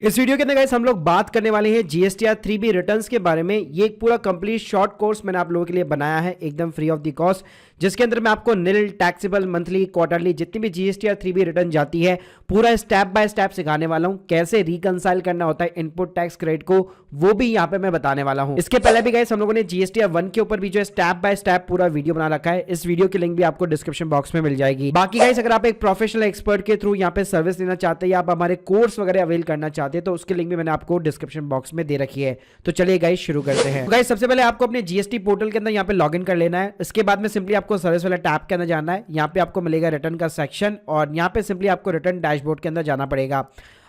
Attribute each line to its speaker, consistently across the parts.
Speaker 1: इस वीडियो के अंदर गाइस हम लोग बात करने वाले हैं जीएसटीआर 3B रिटर्न्स के बारे में। ये एक पूरा कंप्लीट शॉर्ट कोर्स मैंने आप लोगों के लिए बनाया है एकदम फ्री ऑफ द कॉस्ट, जिसके अंदर मैं आपको निल, टैक्सेबल, मंथली, क्वार्टरली जितनी भी जीएसटीआर 3B रिटर्न जाती है पूरा स्टेप बाय स्टेप सिखाने वाला हूं। कैसे रिकंसाइल करना होता है इनपुट टैक्स क्रेडिट को, वो भी यहाँ पे मैं बताने वाला हूँ। इसके पहले भी गाइस हम लोगों ने जीएसटीआर 1 के ऊपर भी जो है स्टेप बाय स्टेप पूरा वीडियो बना रखा है। इस वीडियो की लिंक भी आपको डिस्क्रिप्शन बॉक्स में मिल जाएगी। बाकी गाइस अगर आप एक प्रोफेशनल एक्सपर्ट के थ्रू यहाँ पे सर्विस लेना चाहते हैं या आप हमारे कोर्स वगैरह अवेल करना चाहते हैं तो उसकी लिंक भी मैंने आपको डिस्क्रिप्शन बॉक्स में दे रखी है। तो चलिए गाइस शुरू करते हैं। गाइस सबसे पहले आपको अपने जीएसटी पोर्टल के अंदर यहाँ पे लॉगिन कर लेना है। इसके बाद में सिंपली आपको सर्विस वाला टैब के अंदर जाना है। यहाँ पे आपको मिलेगा रिटर्न का सेक्शन और यहाँ पे सिंपली आपको रिटर्न डैशबोर्ड के अंदर जाना पड़ेगा।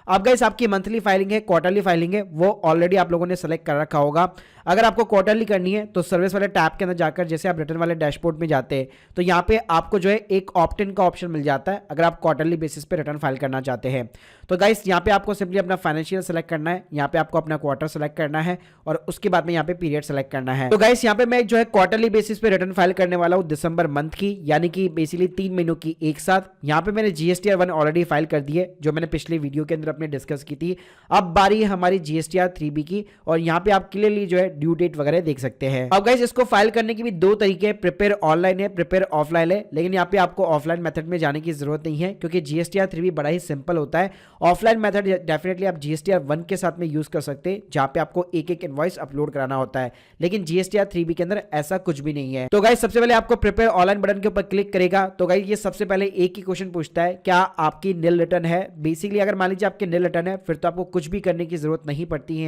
Speaker 1: अब गाइस आपकी मंथली फाइलिंग है, क्वार्टरली फाइलिंग है, वो ऑलरेडी आप लोगों ने सेलेक्ट कर रखा होगा। अगर आपको क्वार्टरली करनी है तो सर्विस वाले टैब के अंदर जाकर जैसे आप रिटर्न वाले डैशबोर्ड में जाते हैं तो यहाँ पे आपको जो है एक ऑप्ट इन का ऑप्शन मिल जाता है अगर आप क्वार्टरली बेसिस पे रिटर्न फाइल करना चाहते हैं। तो गाइस यहाँ पे आपको सिंपली अपना फाइनेंशियल सेलेक्ट करना है, यहाँ पे आपको अपना क्वार्टर सेलेक्ट करना है और उसके बाद में यहाँ पे पीरियड सेलेक्ट करना है। तो गाइस यहाँ पे मैं जो है क्वार्टरली बेसिस पे रिटर्न फाइल करने वाला हूँ दिसंबर मंथ की, यानी कि बेसिकली 3 महीनों की एक साथ। यहाँ पे मैंने जीएसटीआर 1 ऑलरेडी फाइल कर दी है जो मैंने पिछले वीडियो के अंदर अपने डिस्कस की थी। अब बारी है हमारी जीएसटीआर 3B की और यहाँ पे आप क्लियरली जो है ड्यू डेट वगैरह देख सकते हैं। अब गाइस इसको फाइल करने की भी दो तरीके हैं, प्रिपेयर ऑनलाइन है, प्रिपेयर ऑफलाइन है। लेकिन यहाँ पे आपको ऑफलाइन मेथड में जाने की जरूरत नहीं है क्योंकि जीएसटीआर 3B बड़ा ही सिंपल होता है। ऑफलाइन मेथड डेफिनेटली आप जीएसटीआर 1 के साथ में यूज कर सकते हैं जहां पे आपको एक एक इनवॉइस अपलोड कराना होता है, लेकिन जीएसटीआर 3B के अंदर ऐसा कुछ भी नहीं है। तो गाइस सबसे पहले आपको प्रिपेयर ऑनलाइन बटन के ऊपर क्लिक करेगा तो गाइस ये सबसे पहले एक ही क्वेश्चन पूछता है, क्या आपकी निल रिटर्न है। बेसिकली अगर मान लीजिए आपकी निल रिटर्न है फिर तो आपको कुछ भी करने की जरूरत नहीं पड़ती है।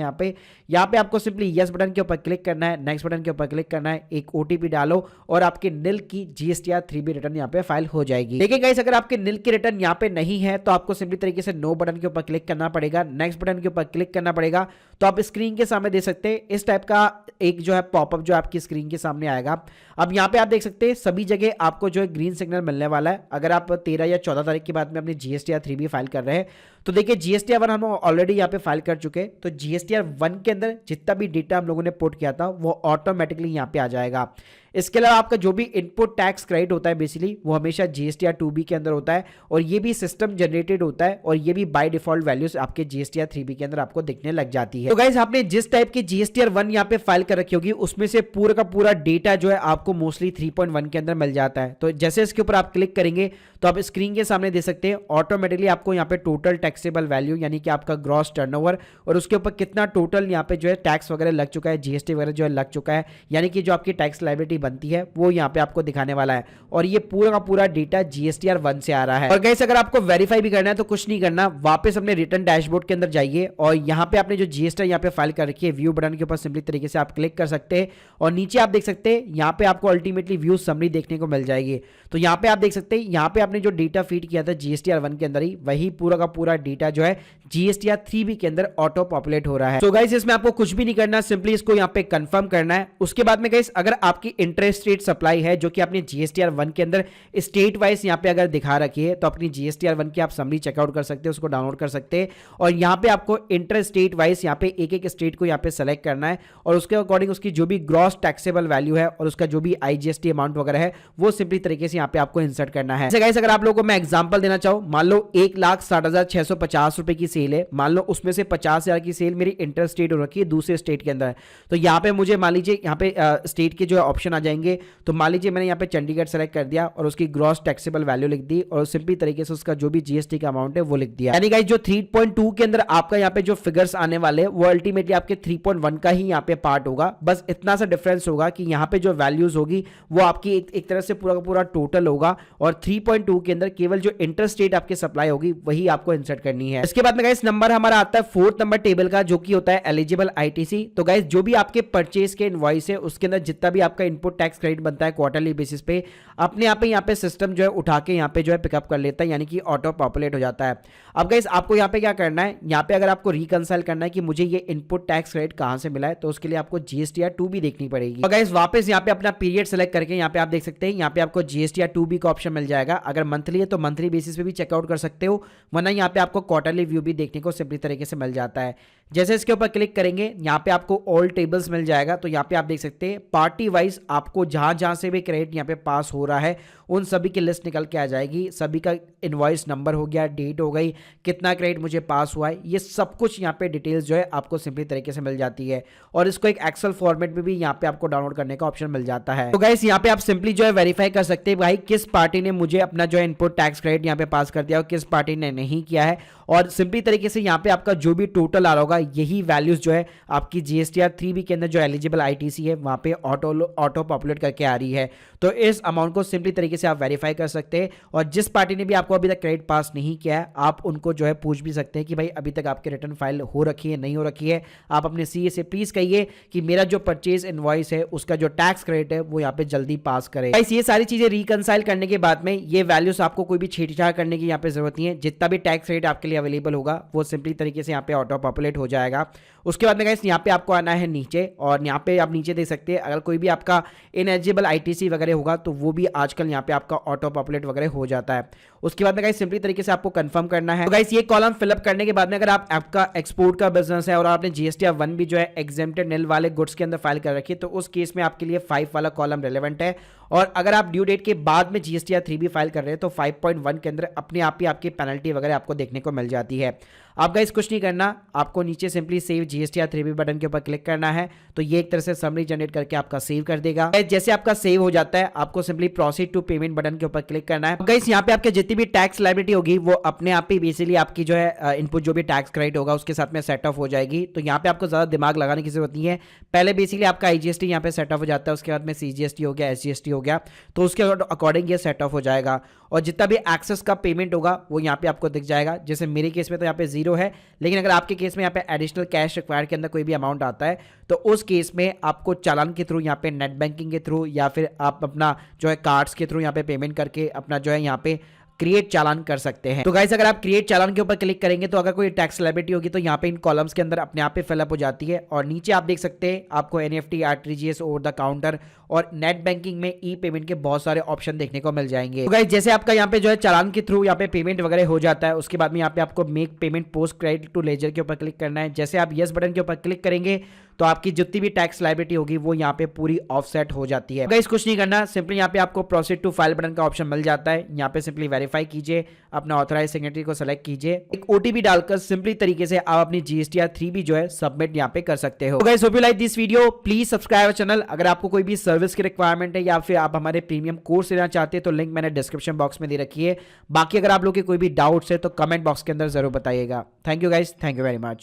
Speaker 1: यहाँ पे आपको सिंपली यस बटन के ऊपर क्लिक करना है, नेक्स्ट बटन के ऊपर क्लिक करना है, एक ओटीपी डालो और आपके निल की जीएसटीआर 3B रिटर्न यहाँ पे फाइल हो जाएगी। लेकिन गाइस अगर आपके निल की रिटर्न यहाँ पे नहीं है तो आपको सिंपली तरीके से नो बटन के ऊपर क्लिक करना पड़ेगा, नेक्स्ट बटन के ऊपर क्लिक करना पड़ेगा। तो आप स्क्रीन के सामने देख सकते हैं इस टाइप का एक जो है पॉपअप जो आपकी स्क्रीन के सामने आएगा। अब यहाँ पे आप देख सकते हैं सभी जगह आपको जो है ग्रीन सिग्नल मिलने वाला है अगर आप 13 या 14 तारीख के बाद में अपनी जीएसटीआर 3B फाइल कर रहे हैं। तो देखिए जीएसटीआर 1 हम ऑलरेडी यहाँ पे फाइल कर चुके हैं तो जीएसटीआर 1 के अंदर जितना भी डेटा हम लोगों ने पुट किया था वो ऑटोमेटिकली यहाँ पे आ जाएगा। इसके अलावा आपका जो भी इनपुट टैक्स क्रेडिट होता है बेसिकली वो हमेशा जीएसटीआर 2B के अंदर होता है और ये भी सिस्टम जनरेटेड होता है और ये भी बाय डिफॉल्ट वैल्यूज आपके जीएसटीआर 3B के अंदर आपको दिखने लग जाती है। तो गाइस आपने जिस टाइप की जीएसटीआर 1 यहाँ पे फाइल कर रखी होगी उसमें से पूरा का पूरा डेटा जो है आपको मोस्टली 3.1 के अंदर मिल जाता है। तो जैसे इसके ऊपर आप क्लिक करेंगे तो आप स्क्रीन के सामने दे सकते हैं ऑटोमेटिकली आपको यहाँ पे टोटल टैक्सेबल वैल्यू यानी कि आपका ग्रॉस टर्नओवर और उसके ऊपर कितना टोटल यहाँ पे जो है टैक्स वगैरह लग चुका है, जीएसटी वगैरह जो है लग चुका है, यानी कि जो आपकी टैक्स लायबिलिटी बनती है वो यहाँ पे आपको दिखाने वाला है। और ये पूरा का पूरा डेटा जीएसटीआर 1 से आ रहा है। और गाइस अगर आपको वेरीफाई भी करना है तो कुछ नहीं करना, वापस अपने रिटर्न डैशबोर्ड के अंदर जाइए और यहाँ पे आपने जो जीएसटी यहाँ पे फाइल कर रखी है व्यू बटन के ऊपर सिंपली तरीके से आप क्लिक कर सकते हैं और नीचे आप देख सकते हैं यहाँ पे आपको अल्टीमेटली व्यू समरी देखने को मिल जाएगी। तो यहाँ पे आप देख सकते हैं यहाँ पे आपने जो डेटा फीड किया था जीएसटीआर 1 के अंदर ही वही पूरा का पूरा डेटा जो है जीएसटीआर 3B के अंदर ऑटो पॉपुलेट हो रहा है। तो गाइस इसमें आपको कुछ भी नहीं करना, सिंपली इसको यहाँ पे कंफर्म करना है। उसके बाद में गाइस अगर आपकी इंटरेस्ट रेट सप्लाई है जो कि आपने जीएसटीआर 1 के अंदर स्टेट वाइज यहाँ पे अगर दिखा रखी है तो अपनी जीएसटीआर 1 की आप समरी चेकआउट कर सकते हैं, उसको डाउनलोड कर सकते हैं और यहाँ पे आपको इंटर स्टेट वाइज यहाँ पे एक एक स्टेट को यहाँ पे सेलेक्ट करना है और उसके अकॉर्डिंग उसकी जो भी ग्रॉस टैक्सेबल वैल्यू है और उसका जो भी आईजीएसटी अमाउंट वगैरह है वो सिंपली तरीके से यहाँ पे आपको इंसर्ट करना है। गाइस अगर आप लोगों को मैं एग्जांपल देना चाहूँ, मान लो 1,60,650 रुपए की सेल है, मान लो उसमें से 50,000 की सेल मेरी इंटर स्टेट हो रखी है दूसरे स्टेट के अंदर। तो यहाँ पे मुझे मान लीजिए यहाँ पे स्टेट के जो ऑप्शन आ जाएंगे तो मान लीजिए मैंने यहाँ पे चंडीगढ़ सेलेक्ट कर दिया और उसकी ग्रॉस टैक्सेबल वैल्यू लिख दी और सिंपली तरीके से उसका जो भी जीएसटी का अमाउंट है वो लिख दिया। यानी गाइस जो 3.2 के अंदर आपका यहाँ पे जो फिगर्स आने वाले वो अल्टीमेटली आपके 3.1 का ही यहाँ पे पार्ट होगा। बस इतना सा डिफरेंस होगा कि यहाँ पे जो वैल्यूज होगी वो आपकी एक तरह से पूरा का पूरा टोटल होगा और 3.2 के अंदर केवल जो इंटर स्टेट आपकी सप्लाई होगी वही आपको इंसर्ट करनी है। इसके बाद में गाइस नंबर हमारा आता है 4th नंबर टेबल का जो कि होता है एलिजिबल आईटीसी। तो गाइस जो भी आपके परचेज के इनवॉइस है उसके अंदर जितना भी आपका इनपुट टैक्स क्रेडिट बनता है क्वार्टरली बेसिस पे अपने यहाँ पे सिस्टम जो है उठा के यहाँ पे जो है पिकअप कर लेता है, यानी कि ऑटो पॉपुलेट हो जाता है। अब गाइस आपको यहाँ पे क्या करना है, यहाँ पे अगर आपको रिकंसाइल करना है कि मुझे ये इनपुट टैक्स क्रेडिट कहाँ से मिला है तो उसके लिए आपको जीएसटीआर 2B देखनी पड़ेगी। और गाइस वापस यहाँ पे अपना पीरियड सेलेक्ट करके यहाँ पे आप देख सकते हैं यहाँ पे आपको जीएसटीआर 2B का ऑप्शन मिल जाएगा। अगर मंथली है तो मंथली बेसिस पे भी चेकआउट कर सकते हो, वरना यहाँ पे आपको क्वार्टरली व्यू भी देखने को सिंपली तरीके से मिल जाता है। जैसे इसके ऊपर क्लिक करेंगे यहाँ पे आपको ऑल टेबल्स मिल जाएगा। तो यहाँ पे आप देख सकते हैं पार्टी वाइज आपको जहां जहां से भी क्रेडिट यहाँ पे पास हो रहा है उन सभी की लिस्ट निकल के आ जाएगी। सभी का इनवॉइस नंबर हो गया, डेट हो गई, कितना क्रेडिट मुझे पास हुआ है, ये सब कुछ यहाँ पे डिटेल्स जो है आपको सिंपली तरीके से मिल जाती है। और इसको एक एक्सेल फॉर्मेट में भी यहाँ पे आपको डाउनलोड करने का ऑप्शन मिल जाता है। तो गाइस यहाँ पे आप सिंपली जो है वेरीफाई कर सकते हैं भाई किस पार्टी ने मुझे अपना जो है इनपुट टैक्स क्रेडिट यहाँ पे पास कर दिया और किस पार्टी ने नहीं किया है। और सिंपली तरीके से यहाँ पे आपका जो भी टोटल आ रहा होगा यही वैल्यूज जो है आपकी जीएसटीआर 3B के अंदर जो एलिजिबल आईटीसी है वहां पे ऑटो पॉपुलेट करके आ रही है। तो इस अमाउंट को सिंपली तरीके से आप वेरीफाई कर सकते हैं। और जिस पार्टी ने भी आपको अभी तक क्रेडिट पास नहीं किया है आप उनको जो है पूछ भी सकते हैं कि भाई अभी तक आपकी रिटर्न फाइल हो रखी है नहीं हो रखी है। आप अपने सीए से प्लीज कहिए कि मेरा जो परचेज इनवॉइस है उसका जो टैक्स क्रेडिट है वो यहाँ पे जल्दी पास करे। गाइस ये सारी चीजें रिकंसाइल करने के बाद में ये वैल्यूज आपको कोई भी छेड़छाड़ करने की यहाँ पे जरूरत नहीं है। जितना भी टैक्स क्रेडिट आपके लिए अवेलेबल होगा वो सिंपली तरीके से यहाँ पे ऑटो पॉपुलेट हो जाएगा। उसके बाद में गाइस यहाँ पे आपको आना है नीचे और यहाँ पे आप नीचे देख सकते हैं अगर कोई भी आपका इनएलिजिबल आईटीसी वगैरह होगा तो वो भी आजकल यहाँ पे आपका ऑटो पॉपुलेट वगैरह हो जाता है। उसके बाद में गाइस सिंपली तरीके से आपको कंफर्म करना है। तो गाइस ये कॉलम फिलअप करने के बाद में अगर आपका एक्सपोर्ट का बिजनेस है और आपने जीएसटीआर 1 भी जो है एग्जेम्प्टेड निल वाले गुड्स के अंदर फाइल कर रखी है तो उस केस में आपके लिए 5 वाला कॉलम रेलेवेंट है। और अगर आप ड्यू डेट के बाद में जीएसटीआर 3B फाइल कर रहे हैं तो 5.1 के अंदर अपने आप ही आपकी पेनल्टी वगैरह आपको देखने को मिल जाती है। आप गाइस कुछ नहीं करना, आपको नीचे simply save GSTR 3B button के ऊपर क्लिक करना है तो ये एक तरह से समरी जनरेट करके आपका सेव कर देगा। जैसे आपका सेव हो जाता है आपको simply proceed to payment button के ऊपर क्लिक करना है। गाइस यहाँ पे आपके जितनी भी टैक्स लायबिलिटी होगी वो अपने आप ही बेसिकली आपकी जो है इनपुट जो भी टैक्स क्रेडिट होगा उसके साथ में सेट ऑफ हो जाएगी। तो यहाँ पे आपको ज्यादा दिमाग लगाने की जरूरत नहीं है। पहले बेसिकली आपका आईजीएसटी यहाँ पे सेट ऑफ हो जाता है, उसके बाद में सीजीएसटी हो गया, एसजीएसटी हो गया, तो उसके अकॉर्डिंग ये सेट ऑफ हो जाएगा। और जितना भी एक्सेस का पेमेंट होगा वो यहाँ पे आपको दिख जाएगा। जैसे मेरे केस में तो यहाँ पे 0 है, लेकिन अगर आपके केस में यहाँ पे एडिशनल कैश रिक्वायर्ड के अंदर कोई भी अमाउंट आता है तो उस केस में आपको चालान के थ्रू यहाँ पे नेट बैंकिंग के थ्रू या फिर आप अपना जो है कार्ड्स के थ्रू यहाँ पे पेमेंट करके अपना जो है यहाँ पे क्रिएट चालान कर सकते हैं। तो गाइस अगर आप क्रिएट चालान के ऊपर क्लिक करेंगे तो अगर कोई टैक्स लायबिलिटी होगी तो यहाँ पे इन कॉलम्स के अंदर अपने आप पे फिलअप हो जाती है। और नीचे आप देख सकते हैं आपको NEFT, RTGS, over the counter और नेट बैंकिंग में ई पेमेंट के बहुत सारे ऑप्शन देखने को मिल जाएंगे। तो गाइस जैसे आपका यहाँ पे जो है चालान के थ्रू यहाँ पे पेमेंट वगैरह हो जाता है उसके बाद में यहाँ पे आपको make payment post credit to ledger के ऊपर क्लिक करना है। जैसे आप यस बटन के ऊपर क्लिक करेंगे तो आपकी जितनी भी टैक्स लायबिलिटी होगी वो यहाँ पे पूरी ऑफसेट हो जाती है। गाइस कुछ नहीं करना, सिंपली यहाँ पे आपको प्रोसीड टू फाइल बटन का ऑप्शन मिल जाता है। यहाँ पे सिंपली वेरीफाई कीजिए, अपना ऑथराइज सिग्नेटरी को सेलेक्ट कीजिए, एक ओटीपी डालकर सिंपली तरीके से आप अपनी जीएसटीआर 3B जो है सबमिट यहाँ पे कर सकते हो। Guys hope you like this video, please subscribe our channel. अगर आपको कोई भी सर्विस की रिक्वायरमेंट है या फिर आप हमारे प्रीमियम कोर्स लेना चाहते हैं तो लिंक मैंने डिस्क्रिप्शन बॉक्स में दे रखी है। बाकी अगर आप लोग के कोई भी डाउट्स है तो कमेंट बॉक्स के अंदर जरूर बताइएगा। Thank you guys, thank you very much.